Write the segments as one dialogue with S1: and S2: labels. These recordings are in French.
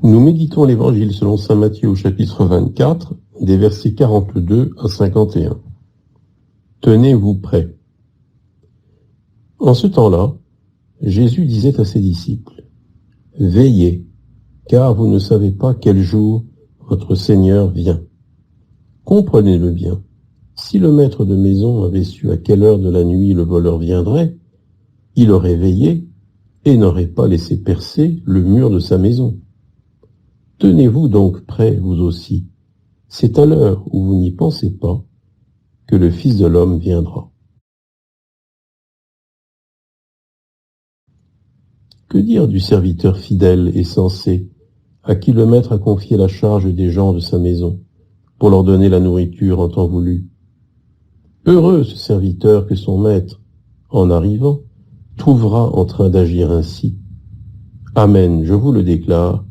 S1: Nous méditons l'Évangile selon saint Matthieu au chapitre 24, des versets 42 à 51. Tenez-vous prêts. En ce temps-là, Jésus disait à ses disciples, « Veillez, car vous ne savez pas quel jour votre Seigneur vient. Comprenez-le bien. Si le maître de maison avait su à quelle heure de la nuit le voleur viendrait, il aurait veillé et n'aurait pas laissé percer le mur de sa maison. Tenez-vous donc prêts, vous aussi. C'est à l'heure où vous n'y pensez pas que le Fils de l'homme viendra. » Que dire du serviteur fidèle et sensé, à qui le maître a confié la charge des gens de sa maison, pour leur donner la nourriture en temps voulu? Heureux ce serviteur que son maître, en arrivant, trouvera en train d'agir ainsi. Amen, je vous le déclare,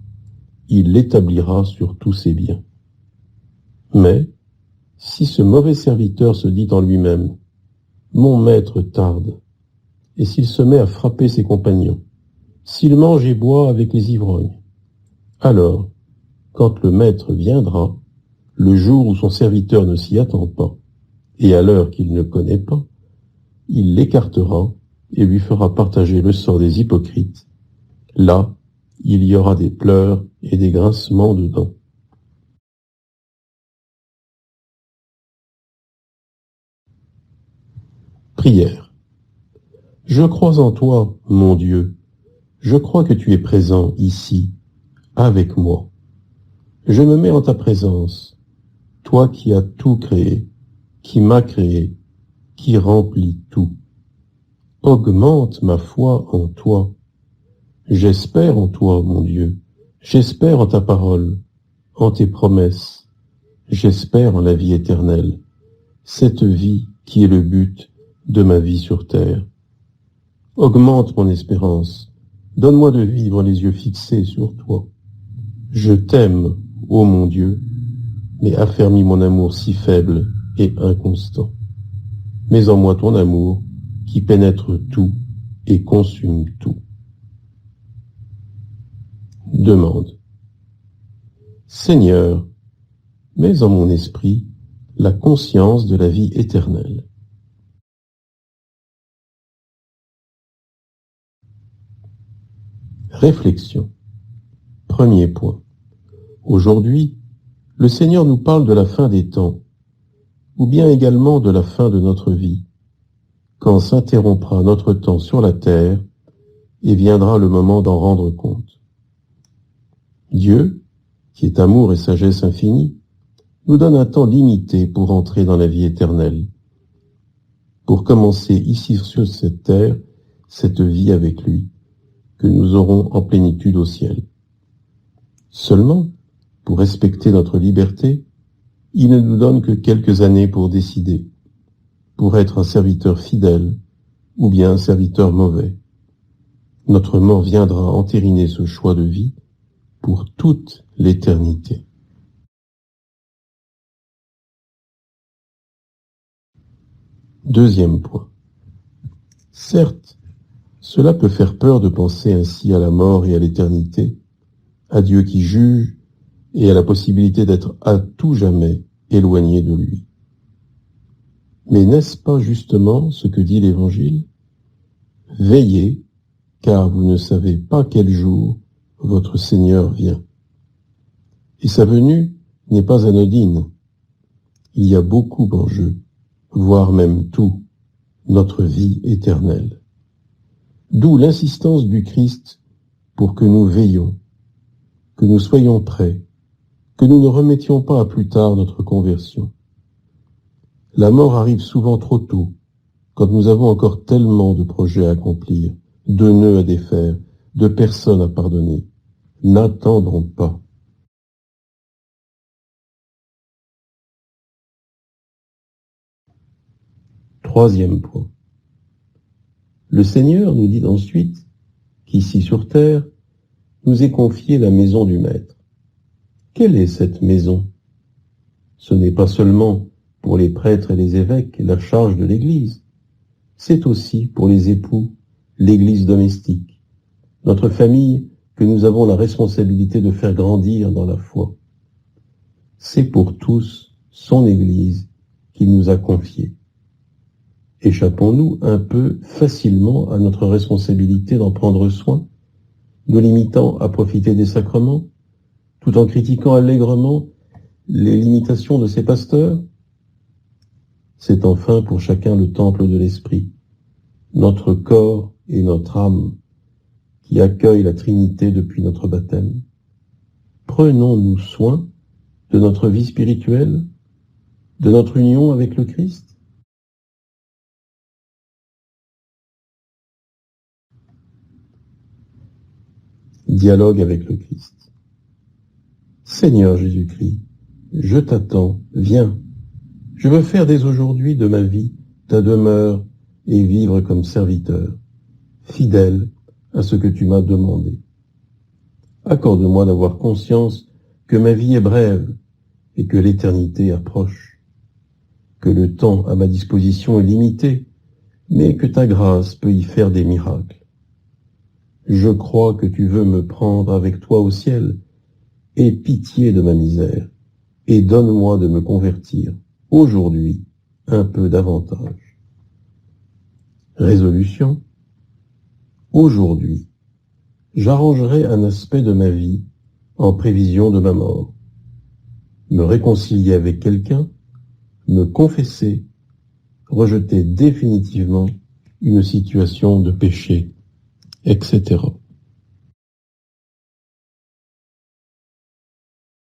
S1: il l'établira sur tous ses biens. Mais, si ce mauvais serviteur se dit en lui-même, « Mon maître tarde », et s'il se met à frapper ses compagnons, s'il mange et boit avec les ivrognes, alors, quand le maître viendra, le jour où son serviteur ne s'y attend pas, et à l'heure qu'il ne connaît pas, il l'écartera et lui fera partager le sort des hypocrites. Là, il y aura des pleurs et des grincements de dents. Prière. Je crois en toi, mon Dieu. Je crois que tu es présent ici, avec moi. Je me mets en ta présence, toi qui as tout créé, qui m'as créé, qui remplis tout. Augmente ma foi en toi. J'espère en toi, mon Dieu. J'espère en ta parole, en tes promesses. J'espère en la vie éternelle, cette vie qui est le but de ma vie sur terre. Augmente mon espérance. Donne-moi de vivre les yeux fixés sur toi. Je t'aime, ô mon Dieu, mais affermis mon amour si faible et inconstant. Mets en moi ton amour qui pénètre tout et consume tout. Demande. Seigneur, mets en mon esprit la conscience de la vie éternelle. Réflexion. Premier point. Aujourd'hui, le Seigneur nous parle de la fin des temps, ou bien également de la fin de notre vie, quand s'interrompra notre temps sur la terre et viendra le moment d'en rendre compte. Dieu, qui est amour et sagesse infinie, nous donne un temps limité pour entrer dans la vie éternelle, pour commencer ici sur cette terre, cette vie avec lui, que nous aurons en plénitude au ciel. Seulement, pour respecter notre liberté, il ne nous donne que quelques années pour décider, pour être un serviteur fidèle ou bien un serviteur mauvais. Notre mort viendra entériner ce choix de vie pour toute l'éternité. Deuxième point. Certes, cela peut faire peur de penser ainsi à la mort et à l'éternité, à Dieu qui juge et à la possibilité d'être à tout jamais éloigné de lui. Mais n'est-ce pas justement ce que dit l'Évangile? Veillez, car vous ne savez pas quel jour votre Seigneur vient. Et sa venue n'est pas anodine. Il y a beaucoup en jeu, voire même tout, notre vie éternelle. D'où l'insistance du Christ pour que nous veillions, que nous soyons prêts, que nous ne remettions pas à plus tard notre conversion. La mort arrive souvent trop tôt, quand nous avons encore tellement de projets à accomplir, de nœuds à défaire, de personnes à pardonner. N'attendons pas. Troisième point. Le Seigneur nous dit ensuite qu'ici sur terre, nous est confiée la maison du Maître. Quelle est cette maison? Ce n'est pas seulement pour les prêtres et les évêques la charge de l'Église, c'est aussi pour les époux, l'Église domestique, notre famille que nous avons la responsabilité de faire grandir dans la foi. C'est pour tous son Église qu'il nous a confiée. Échappons-nous un peu facilement à notre responsabilité d'en prendre soin, nous limitant à profiter des sacrements, tout en critiquant allègrement les limitations de ses pasteurs? C'est enfin pour chacun le temple de l'Esprit, notre corps et notre âme, qui accueille la Trinité depuis notre baptême. Prenons-nous soin de notre vie spirituelle, de notre union avec le Christ? Dialogue avec le Christ. Seigneur Jésus-Christ, je t'attends, viens. Je veux faire dès aujourd'hui de ma vie ta demeure et vivre comme serviteur, fidèle à ce que tu m'as demandé. Accorde-moi d'avoir conscience que ma vie est brève et que l'éternité approche, que le temps à ma disposition est limité, mais que ta grâce peut y faire des miracles. Je crois que tu veux me prendre avec toi au ciel. Aie pitié de ma misère et donne-moi de me convertir aujourd'hui un peu davantage. Résolution. Aujourd'hui, j'arrangerai un aspect de ma vie en prévision de ma mort. Me réconcilier avec quelqu'un, me confesser, rejeter définitivement une situation de péché, etc.